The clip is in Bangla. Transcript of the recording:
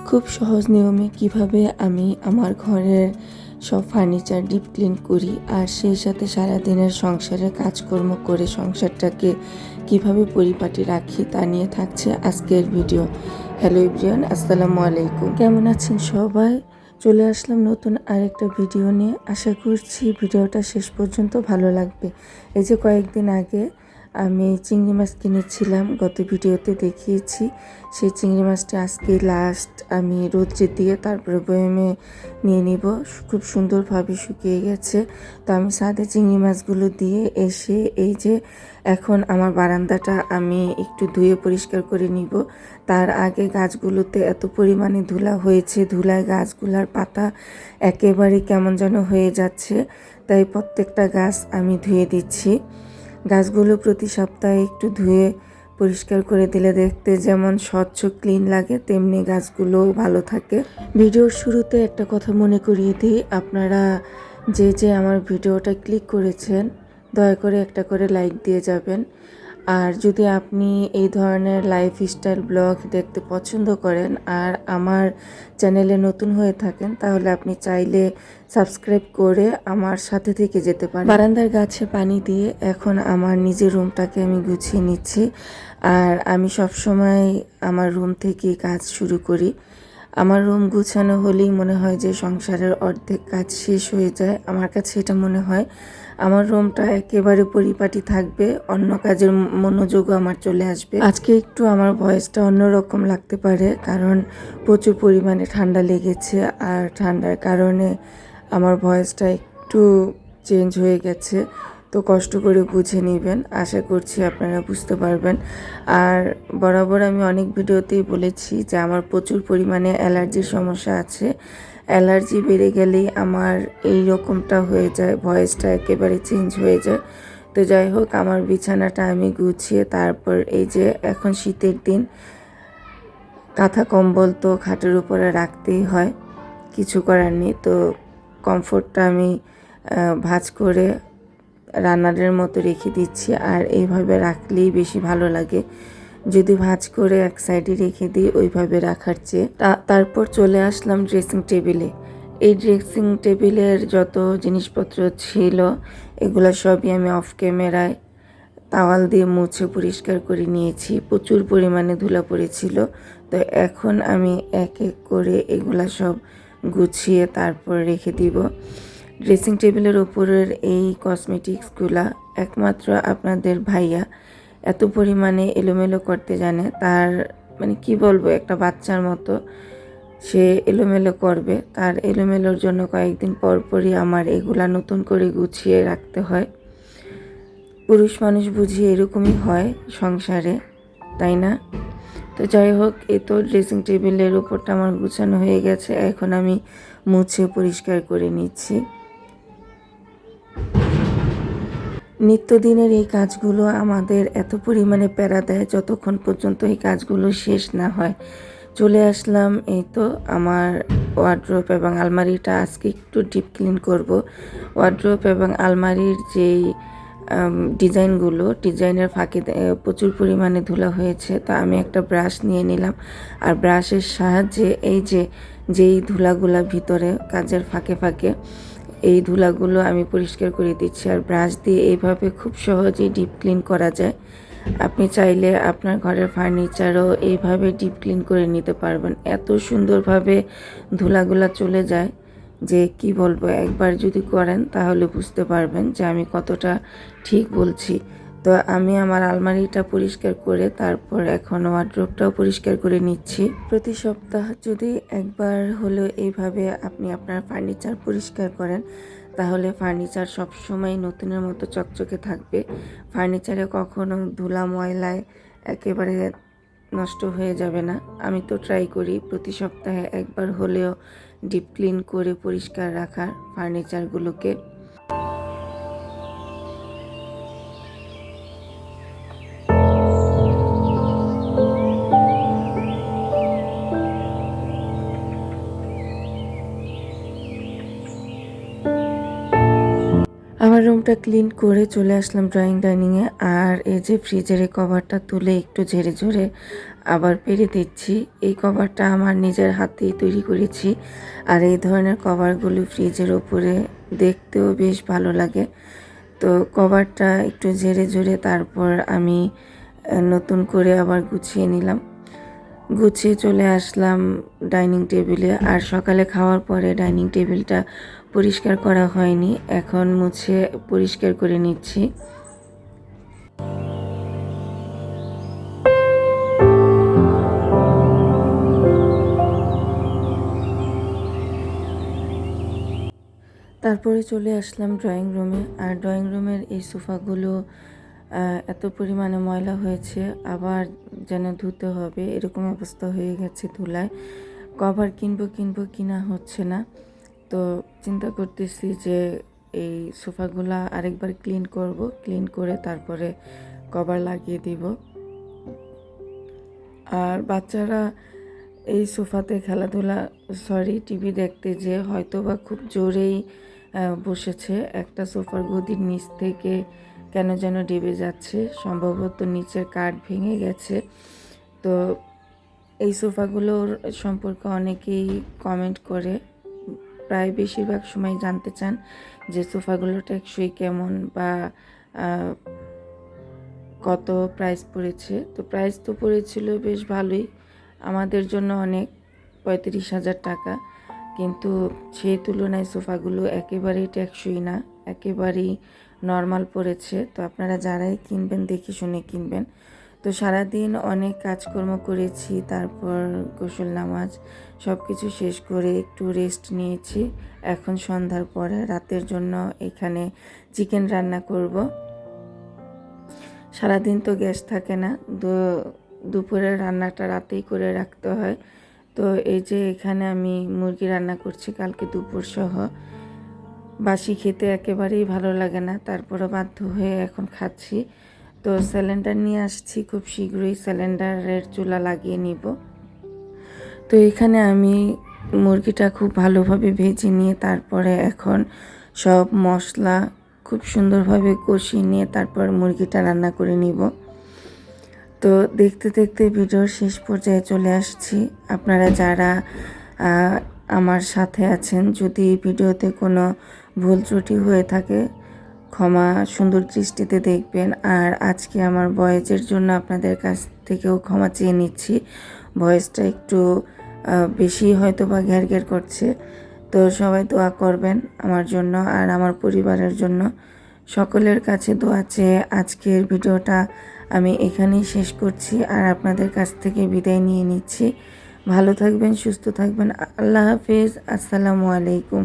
খুব সহজ নিয়মে কিভাবে আমি আমার ঘরের সব ফার্নিচার ডিপ ক্লিন করি আর সেই সাথে সারাদিনের সংসারের কাজকর্ম করে সংসারটাকে কিভাবে পরিপাটি রাখি তা নিয়ে থাকছে আজকের ভিডিও। হ্যালো এভরিওয়ান, আসসালামু আলাইকুম। কেমন আছেন সবাই? চলে আসলাম নতুন আরেকটা ভিডিও নিয়ে। আশা করছি ভিডিওটা শেষ পর্যন্ত ভালো লাগবে। এই যে কয়েকদিন আগে আমি চিংড়ি মাছ কিনেছিলাম, গত ভিডিওতে দেখিয়েছি। সেই চিংড়ি মাছটা আজকে লাস্ট আমি রোদ্রে দিয়ে তারপরে বয়ামে নিয়ে নিব। খুব সুন্দরভাবে শুকিয়ে গেছে। তো আমি সাথে চিংড়ি মাছগুলো দিয়ে এসে এই যে এখন আমার বারান্দাটা আমি একটু ধুয়ে পরিষ্কার করে নিব। তার আগে গাছগুলোতে এত পরিমাণে ধুলা হয়েছে, ধুলায় গাছগুলার পাতা একেবারে কেমন যেন হয়ে যাচ্ছে, তাই প্রত্যেকটা গাছ আমি ধুয়ে দিচ্ছি। গাছগুলো প্রতি সপ্তাহে একটু ধুয়ে পরিষ্কার করে দিলে দেখতে যেমন স্বচ্ছ ক্লিন লাগে, তেমনি গাছগুলোও ভালো থাকে। ভিডিওর শুরুতে একটা কথা মনে করিয়ে দিই, আপনারা যে আমার ভিডিওটা ক্লিক করেছেন দয়া করে একটা করে লাইক দিয়ে যাবেন। আর যদি আপনি এই ধরনের লাইফস্টাইল ব্লগ দেখতে পছন্দ করেন আর আমার চ্যানেলে নতুন হয়ে থাকেন, তাহলে আপনি চাইলে সাবস্ক্রাইব করে আমার সাথে থেকে যেতে পারেন। বারান্দার গাছে পানি দিয়ে এখন আমার নিজের রুমটাকে আমি গুছিয়ে নিচ্ছি। আর আমি সবসময় আমার রুম থেকে কাজ শুরু করি। আমার রুম গুছানো হলেই মনে হয় যে সংসারের অর্ধেক কাজ শেষ হয়ে যায়। আমার কাছে এটা মনে হয়। আমার রুমটা একেবারে পরিপাটি থাকবে, অন্য কাজের মনোযোগও আমার চলে আসবে। আজকে একটু আমার ভয়েসটা অন্যরকম লাগতে পারে, কারণ প্রচুর পরিমাণে ঠান্ডা লেগেছে আর ঠান্ডার কারণে আমার ভয়েসটা একটু চেঞ্জ হয়ে গেছে। তো কষ্ট করে বুঝে নেবেন, আশা করছি আপনারা বুঝতে পারবেন। আর বরাবর আমি অনেক ভিডিওতেই বলেছি যে আমার প্রচুর পরিমাণে অ্যালার্জির সমস্যা আছে। অ্যালার্জি বেড়ে গেলেই আমার এই রকমটা হয়ে যায়, ভয়েসটা একেবারে চেঞ্জ হয়ে যায়। তো যাই হোক, আমার বিছানাটা আমি গুছিয়ে তারপর এই যে এখন শীতের দিন, কাঁথা কম্বল তো খাটের উপরে রাখতেই হয়, কিছু করার নেই। তো কমফোর্টটা আমি ভাঁজ করে রান্নারের মতো রেখে দিচ্ছি, আর এইভাবে রাখলেই বেশি ভালো লাগে। যদি ভাঁজ করে এক সাইডে রেখে দিই ওইভাবে রাখার চেয়ে। তারপর চলে আসলাম ড্রেসিং টেবিলে। এই ড্রেসিং টেবিলের যত জিনিসপত্র ছিল এগুলো সবই আমি অফ ক্যামেরায় তাওয়াল দিয়ে মুছে পরিষ্কার করে নিয়েছি। প্রচুর পরিমাণে ধুলা পড়েছিল। তো এখন আমি এক এক করে এগুলা সব গুছিয়ে তারপর রেখে দিব। ড্রেসিং টেবিলের ওপরের এই কসমেটিক্সগুলা একমাত্র আপনাদের ভাইয়া এত পরিমাণে এলোমেলো করতে জানে, তার মানে কি বলবো, একটা বাচ্চার মতো সে এলোমেলো করবে। তার এলোমেলোর জন্য কয়েকদিন পরপরই আমার এগুলা নতুন করে গুছিয়ে রাখতে হয়। পুরুষ মানুষ বুঝি এরকমই হয় সংসারে, তাই না? তো যাই হোক, এই তো ড্রেসিং টেবিলের উপরটা আমার গুছানো হয়ে গেছে। এখন আমি মুছে পরিষ্কার করে নিচ্ছি। নিত্যদিনের এই কাজগুলো আমাদের এত পরিমাণে প্যারা দেয় যতক্ষণ পর্যন্ত এই কাজগুলো শেষ না হয়। চলে আসলাম এই তো আমার ওয়ার্ড্রোব এবং আলমারিটা আজকে একটু ডিপ ক্লিন করব। ওয়ার্ড্রোব এবং আলমারির যেই ডিজাইনের ফাঁকে প্রচুর পরিমাণে ধুলা হয়েছে। তো আমি একটা ব্রাশ নিয়ে নিলাম, আর ব্রাশের সাহায্যে এই যেই ধুলাগুলা ভিতরে কাজের ফাঁকে ফাঁকে এই ধুলাগুলো আমি পরিষ্কার করে দিচ্ছি। আর ব্রাশ দিয়ে এইভাবে খুব সহজেই ডিপ ক্লিন করা যায়। আপনি চাইলে আপনার ঘরের ফার্নিচারও এইভাবে ডিপ ক্লিন করে নিতে পারবেন। এত সুন্দরভাবে ধুলাগুলা চলে যায় যে কি বলবো, একবার যদি করেন তাহলে বুঝতে পারবেন যে আমি কতটা ঠিক বলছি। তো আমি আমার আলমারিটা পরিষ্কার করে তারপর এখন ওয়ার্ড্রোবটাও পরিষ্কার করে নিচ্ছি। প্রতি সপ্তাহ যদি একবার হলেও এইভাবে আপনি আপনার ফার্নিচার পরিষ্কার করেন, তাহলে ফার্নিচার সবসময় নতুনের মতো চকচকে থাকবে। ফার্নিচারে কখনো ধুলা ময়লায় একেবারে নষ্ট হয়ে যাবে না। আমি তো ট্রাই করি প্রতি সপ্তাহে একবার হলেও ডিপ ক্লিন করে পরিষ্কার রাখার ফার্নিচারগুলোকে। আমার রুমটা ক্লিন করে চলে আসলাম ড্রয়িং ডাইনিংয়ে। আর এই যে ফ্রিজের এই কভারটা তুলে একটু ঝেড়ে ঝেড়ে আবার পেরে দিচ্ছি। এই কভারটা আমার নিজের হাতেই তৈরি করেছি। আর এই ধরনের কভারগুলো ফ্রিজের ওপরে দেখতেও বেশ ভালো লাগে। তো কভারটা একটু ঝেড়ে ঝেড়ে তারপর আমি নতুন করে আবার গুছিয়ে নিলাম। গুছিয়ে চলে আসলাম ডাইনিং টেবিলে। আর সকালে খাওয়ার পরে ডাইনিং টেবিলটা পরিষ্কার করা হয়নি, এখন মুছে পরিষ্কার করে নিচ্ছি। তারপরে চলে আসলাম ড্রয়িং রুমে। আর ড্রয়িং রুমের এই সোফাগুলো এত পরিমাণে ময়লা হয়েছে, আবার যেন ধুতে হবে এরকম অবস্থা হয়ে গেছে ধুলায়। কভার কিনবো কিনা হচ্ছে না। তো চিন্তা করতেছি যে এই সোফাগুলা আরেকবার ক্লিন করব, ক্লিন করে তারপরে কভার লাগিয়ে দিব। আর বাচ্চারা এই সোফাতে খেলাধুলা টিভি দেখতে যে হয়তো বা খুব জোরেই বসেছে। একটা সোফার গদির নিচ থেকে কেন যেন ডেবে যাচ্ছে, সম্ভবত নিচের কাঠ ভেঙে গেছে। তো এই সোফাগুলোর সম্পর্কে অনেকেই কমেন্ট করে, প্রায় বেশিরভাগ সময় জানতে চান যে সোফাগুলো টেকসই কেমন বা কত প্রাইস পড়েছে। তো প্রাইস তো পড়েছিল বেশ ভালোই, আমাদের জন্য অনেক, 35,000 টাকা। কিন্তু সেই তুলনায় সোফাগুলো একেবারেই টেকসই না, একেবারেই নর্মাল পড়েছে। তো আপনারা যারাই কিনবেন দেখে শুনে কিনবেন। তো সারাদিন অনেক কাজকর্ম করেছি, তারপর গোসল নামাজ সব কিছু শেষ করে একটু রেস্ট নিয়েছি। এখন সন্ধ্যার পরে রাতের জন্য এখানে চিকেন রান্না করব। সারাদিন তো গ্যাস থাকে না, দুপুরের রান্নাটা রাতেই করে রাখতে হয়। তো এই যে এখানে আমি মুরগি রান্না করছি কালকে দুপুর সহ। বাসি খেতে একেবারেই ভালো লাগে না, তারপরে বাধ্য হয়ে এখন খাচ্ছি। তো সিলিন্ডার নিয়ে আসছি, খুব শীঘ্রই সিলিন্ডারের চুলা লাগিয়ে নিব। তো এখানে আমি মুরগিটা খুব ভালোভাবে ভেজে নিয়ে তারপরে এখন সব মশলা খুব সুন্দরভাবে কষিয়ে নিয়ে তারপর মুরগিটা রান্না করে নিব। তো দেখতে দেখতে ভিডিওর শেষ পর্যায়ে চলে আসছি। আপনারা যারা আমার সাথে আছেন, যদি ভিডিওতে কোনো ভুল ত্রুটি হয়ে থাকে ক্ষমা সুন্দর দৃষ্টিতে দেখবেন। আর আজকে আমার ভয়েসের জন্য আপনাদের কাছ থেকেও ক্ষমা চেয়ে নিচ্ছি। ভয়েসটা একটু বেশি হয়তো বা ঘ্যার ঘ্যার করছে। তো সবাই দোয়া করবেন আমার জন্য আর আমার পরিবারের জন্য। সকলের কাছে দোয়া চেয়ে আজকের ভিডিওটা আমি এখানেই শেষ করছি আর আপনাদের কাছ থেকে বিদায় নিয়ে নিচ্ছি। ভালো থাকবেন, সুস্থ থাকবেন। আল্লাহ হাফেজ। আসসালামু আলাইকুম।